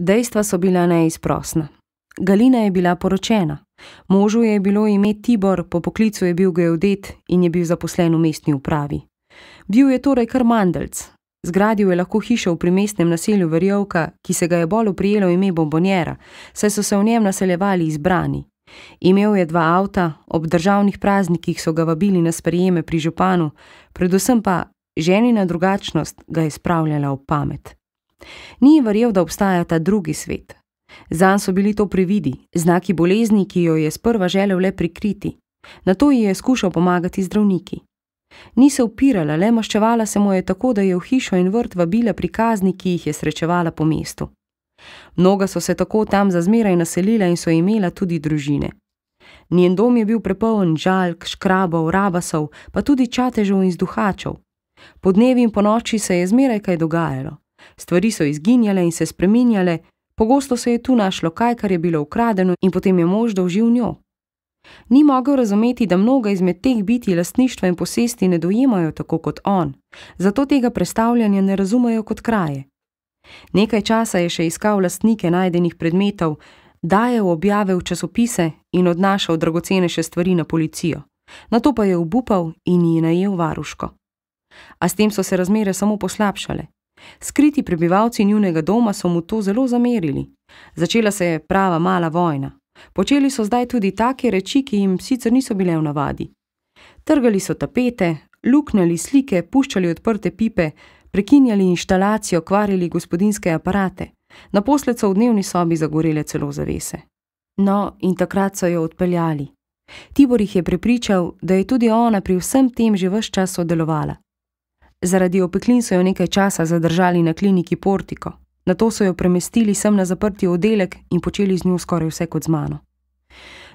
Dejstva so bila neizprosna. Galina je bila poročena. Možu je bilo ime Tibor, po poklicu je bil geodet in je bil zaposlen v mestni upravi. Bil je torej kar mandeljc. Zgradil je lahko hišo v primestnem naselju Verjovka, ki se ga je bolj oprijelo ime Bombonjera, saj so se v njem naseljevali izbrani. Imel je 2 avta, ob državnih praznikih so ga vabili na sprejeme pri županu, predvsem pa ženina drugačnost ga je spravljala v pamet. Ni verjel, da obstaja ta drugi svet. Zanj so bili to prividi, znaki bolezni, ki jo je sprva želel le prikriti. Nato ji je skušal pomagati zdravniki. Ni se upirala, le maščevala se mu je tako, da je v hišo in vrt vabila prikazni, ki jih je srečevala po mestu. Mnoga so se tako tam za zmeraj naselila in so imela tudi družine. Njen dom je bil prepoln žalk, škrabov, rabasov, pa tudi čatežev in zduhačev. Po dnevi in po noči se je zmeraj kaj dogajalo. Stvari so izginjale in se spreminjale, pogosto se je tu našlo kaj, kar je bilo ukradeno in potem je mož dolžil njo. Ni mogel razumeti, da mnoga izmed teh bitij lastništva in posesti ne dojemajo tako kot on, zato tega prestavljanja ne razumejo kot kraje. Nekaj časa je še iskal lastnike najdenih predmetov, dajal objave v časopise in odnašal dragocenejše stvari na policijo. Nato pa je obupal in ji najel varuško. A s tem so se razmere samo poslabšale. Skriti prebivalci njunega doma so mu to zelo zamerili. Začela se je prava mala vojna. Počeli so zdaj tudi take reči, ki jim sicer niso bile v navadi. Trgali so tapete, luknjali slike, puščali odprte pipe, prekinjali inštalacijo, kvarili gospodinjske aparate. Naposled so v dnevni sobi zagorele celo zavese. No, in takrat so jo odpeljali. Tibor jih je prepričal, da je tudi ona pri vsem tem že ves čas sodelovala. Zaradi opeklin so jo nekaj časa zadržali na kliniki Portiko. Nato so jo premestili sem na zaprti oddelek in počeli z njo skoraj vse kot z mano.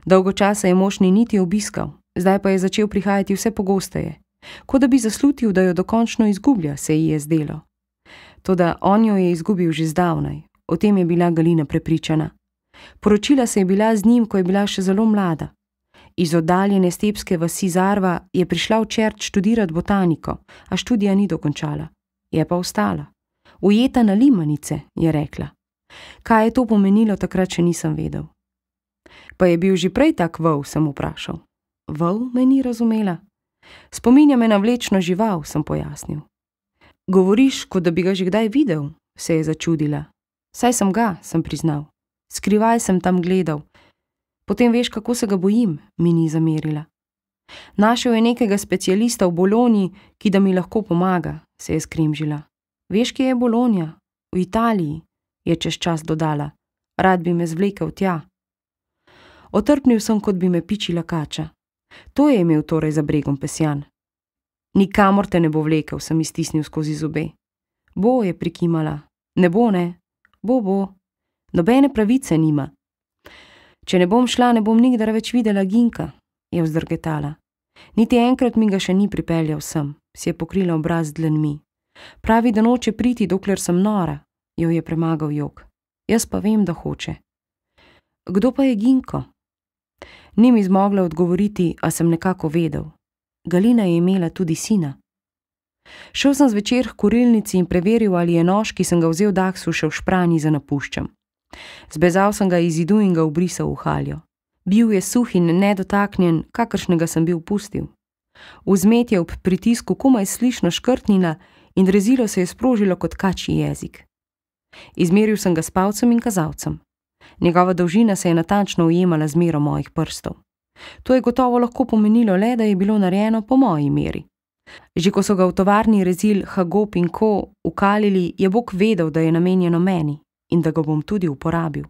Dolgo časa je mož ni niti obiskal, zdaj pa je začel prihajati vse pogosteje. Kot da bi zaslutil, da jo dokončno izgublja, se ji je zdelo. Toda on jo je izgubil že zdavnaj, o tem je bila Galina prepričana. Poročila se je bila z njim, ko je bila še zelo mlada. Iz oddaljene stepske vasi Zarva je prišla v Čert študirat botaniko, a študija ni dokončala. Je pa ostala. Ujeta na limanice, je rekla. Kaj je to pomenilo, takrat še nisem vedel. Pa je bil že prej tak vol, sem vprašal. Vol me ni razumela. Spominja me na vlečno žival, sem pojasnil. Govoriš, kot da bi ga že kdaj videl, se je začudila. Saj sem ga, sem priznal. Skrivaj sem tam gledal. Potem veš, kako se ga bojim, mi ni zamerila. Našel je nekega specialista v Bologni, ki da mi lahko pomaga, se je skrimžila. Veš, kje je Bologna? V Italiji, je čez čas dodala. Rad bi me zvlekel tja. Otrpnil sem, kot bi me pičila kača. To je imel torej za bregom Pesjan. Nikamor te ne bo vlekel, sem iztisnil skozi zobe. Bo, je prikimala. Ne bo, ne. Bo. Nobene pravice nima. Če ne bom šla, ne bom nikdar več videla Ginka, je vzdrgetala. Niti enkrat mi ga še ni pripeljal sem, si je pokrila obraz z dlanmi. Pravi, da noče priti, dokler sem nora, jo je premagal jok. Jaz pa vem, da hoče. Kdo pa je Ginko? Ni mi zmogla odgovoriti, a sem nekako vedel. Galina je imela tudi sina. Šel sem zvečer h kurilnici in preveril, ali je nož, ki sem ga vzel Daksu, še v špranji za napuščam. Zbezal sem ga iz zidu in ga ubrisal v haljo. Bil je suh in nedotaknjen, kakršnega sem bil pustil. Vzmet je ob pritisku komaj slišno škrtnila in rezilo se je sprožilo kot kačji jezik. Izmeril sem ga s palcem in kazalcem. Njegova dolžina se je natančno ujemala z mero mojih prstov. To je gotovo lahko pomenilo le, da je bilo narejeno po moji meri. Že ko so ga v tovarni rezil Hagop in Co. ukalili, je Bog vedel, da je namenjeno meni in da ga bom tudi uporabil.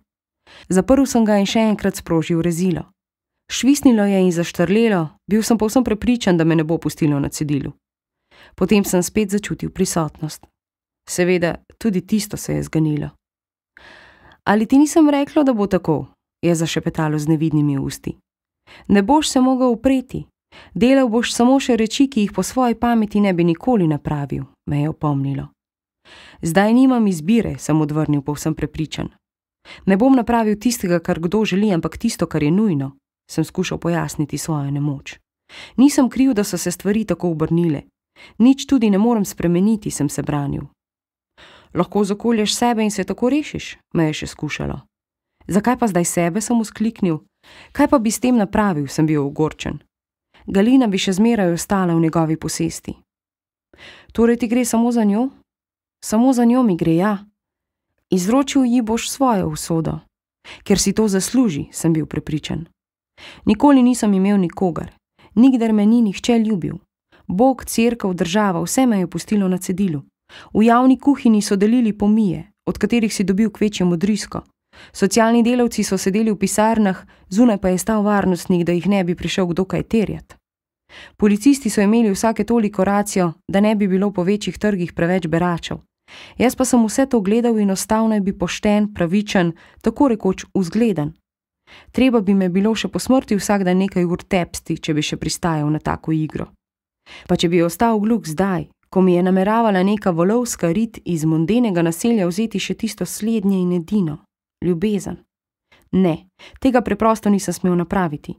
Zaprl sem ga in še enkrat sprožil rezilo. Švisnilo je in zaštrlelo, bil sem povsem prepričan, da me ne bo pustilo na cedilu. Potem sem spet začutil prisotnost. Seveda, tudi tisto se je zganilo. Ali ti nisem reklo, da bo tako, je zašepetalo z nevidnimi usti. Ne boš se mogel upreti. Delal boš samo še reči, ki jih po svoji pameti ne bi nikoli napravil, me je opomnilo. Zdaj nimam izbire, sem odvrnil povsem prepričan. Ne bom napravil tistega, kar kdo želi, ampak tisto, kar je nujno, sem skušal pojasniti svojo nemoč. Nisem kriv, da so se stvari tako obrnile. Nič tudi ne morem spremeniti, sem se branil. Lahko zakolješ sebe in se tako rešiš, me je še skušalo. Zakaj pa zdaj sebe, sem vzkliknil. Kaj pa bi s tem napravil, sem bil ogorčen. Galina bi še zmeraj ostala v njegovi posesti. Torej ti gre samo za njo? Samo za njo mi gre, ja. Izročil ji boš svojo usodo. Ker si to zasluži, sem bil prepričan. Nikoli nisem imel nikogar. Nikdar me ni nihče ljubil. Bog, cerkev, država, vse me je pustilo na cedilu. V javni kuhinji so delili pomije, od katerih si dobil kvečjemu drisko. Socialni delavci so sedeli v pisarnah, zunaj pa je stal varnostnik, da jih ne bi prišel kdo kaj terjat. Policisti so imeli vsake toliko racijo, da ne bi bilo po večjih trgih preveč beračev. Jaz pa sem vse to gledal in ostal naj bi pošten, pravičen, tako rekoč vzgleden. Treba bi me bilo še po smrti vsak dan nekaj ur tepsti, če bi še pristajal na tako igro. Pa če bi ostal gluh zdaj, ko mi je nameravala neka volovska rit iz mondenega naselja vzeti še tisto slednje in edino, ljubezen. Ne, tega preprosto nisem smel napraviti.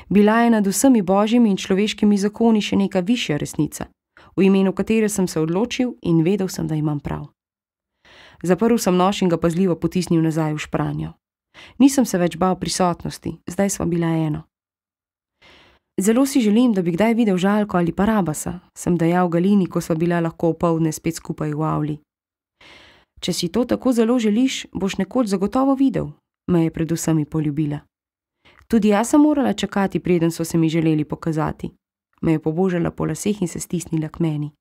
Bila je nad vsemi božjimi in človeškimi zakoni še neka višja resnica, v imenu katere sem se odločil in vedel sem, da imam prav. Zaprl sem nož in ga pazljivo potisnil nazaj v špranjo. Nisem se več bal prisotnosti, zdaj sva bila eno. Zelo si želim, da bi kdaj videl Žaljko ali pa Rabasa, sem dejal Galini, ko sva bila lahko opoldne spet skupaj v avli. Če si to tako zelo želiš, boš nekoč zagotovo videl, me je predvsem poljubila. Tudi jaz sem morala čakati, preden so se mi želeli pokazati. Me je pobožala po laseh in se stisnila k meni.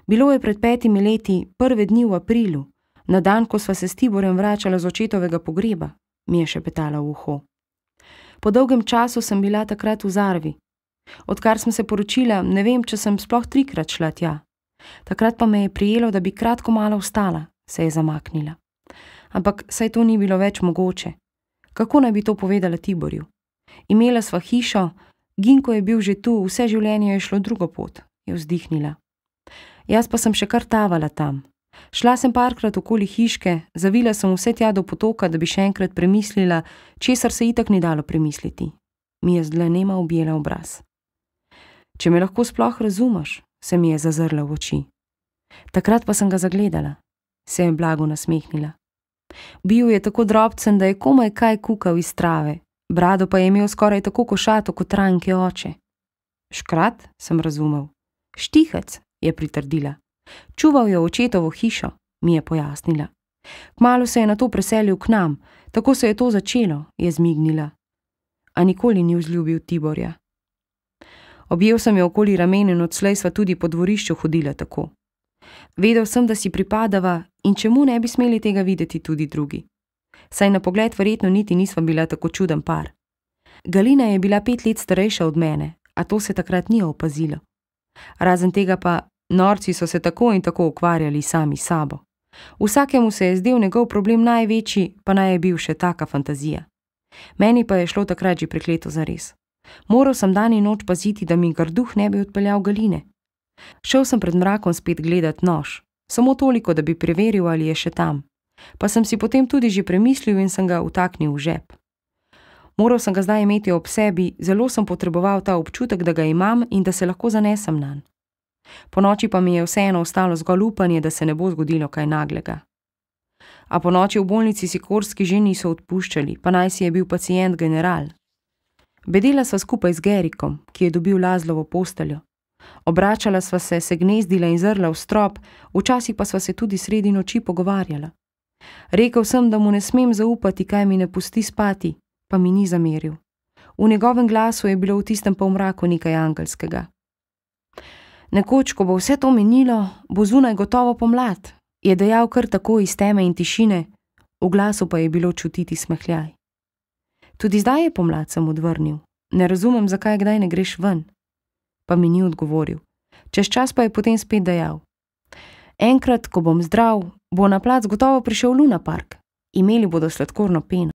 Bilo je pred 5 leti, prve dni v aprilu, na dan, ko sva se s Tiborjem vračala z očetovega pogreba, mi je šepetala v uho. Po dolgem času sem bila takrat v Zarvi. Odkar sem se poročila, ne vem, če sem sploh 3-krat šla tja. Takrat pa me je prijelo, da bi kratko malo ostala, se je zamaknila. Ampak saj to ni bilo več mogoče. Kako naj bi to povedala Tiborju? Imela sva hišo, Ginko je bil že tu, vse življenje je šlo drugo pot, je vzdihnila. Jaz pa sem še kar tavala tam. Šla sem parkrat okoli hiške, zavila sem vse tja do potoka, da bi še enkrat premislila, česar se itak ni dalo premisliti. Mi je z dlanema objela obraz. Če me lahko sploh razumeš, se mi je zazrla v oči. Takrat pa sem ga zagledala. Se je blago nasmehnila. Bil je tako drobcen, da je komaj kaj kukal iz trave, brado pa je imel skoraj tako košato kot Ranki oče. Škrat, sem razumel. Štihec, je pritrdila. Čuval je očetovo hišo, mi je pojasnila. Kmalu se je nato preselil k nam, tako se je to začelo, je zmignila. A nikoli ni vzljubil Tiborja. Objel sem jo okoli ramen in odslej sva tudi po dvorišču hodila tako. Vedel sem, da si pripadava in čemu ne bi smeli tega videti tudi drugi. Saj na pogled verjetno niti nisva bila tako čuden par. Galina je bila 5 let starejša od mene, a to se takrat ni opazilo. Razen tega pa norci so se tako in tako ukvarjali sami sabo. Vsakemu se je zdel njegov problem največji, pa naj je bil še taka fantazija. Meni pa je šlo takrat že prekleto zares. Moral sem dan in noč paziti, da mi grduh ne bi odpeljal Galine. Šel sem pred mrakom spet gledat nož, samo toliko, da bi preveril, ali je še tam. Pa sem si potem tudi že premislil in sem ga vtaknil v žep. Moral sem ga zdaj imeti ob sebi, zelo sem potreboval ta občutek, da ga imam in da se lahko zanesem nanj. Po noči pa mi je vseeno ostalo zgolj upanje, da se ne bo zgodilo kaj naglega. A po noči v bolnici Sikorski že niso odpuščali, pa naj si je bil pacient general. Bedela sva skupaj z Gerikom, ki je dobil Lazlovo posteljo. Obračala sva se, se gnezdila in zrla v strop, včasih pa sva se tudi sredi noči pogovarjala. Rekel sem, da mu ne smem zaupati, kaj mi ne pusti spati, pa mi ni zameril. V njegovem glasu je bilo v tistem polmraku nekaj angelskega. Nekoč, ko bo vse to minilo, bo zunaj gotovo pomlad, je dejal kar tako iz teme in tišine, v glasu pa je bilo čutiti smehljaj. Tudi zdaj je pomlad, sem odvrnil. Ne razumem, zakaj kdaj ne greš ven. Pa mi ni odgovoril. Čez čas pa je potem spet dejal. Enkrat, ko bom zdrav, bo na plac gotovo prišel Luna Park. Imeli bodo sladkorno peno.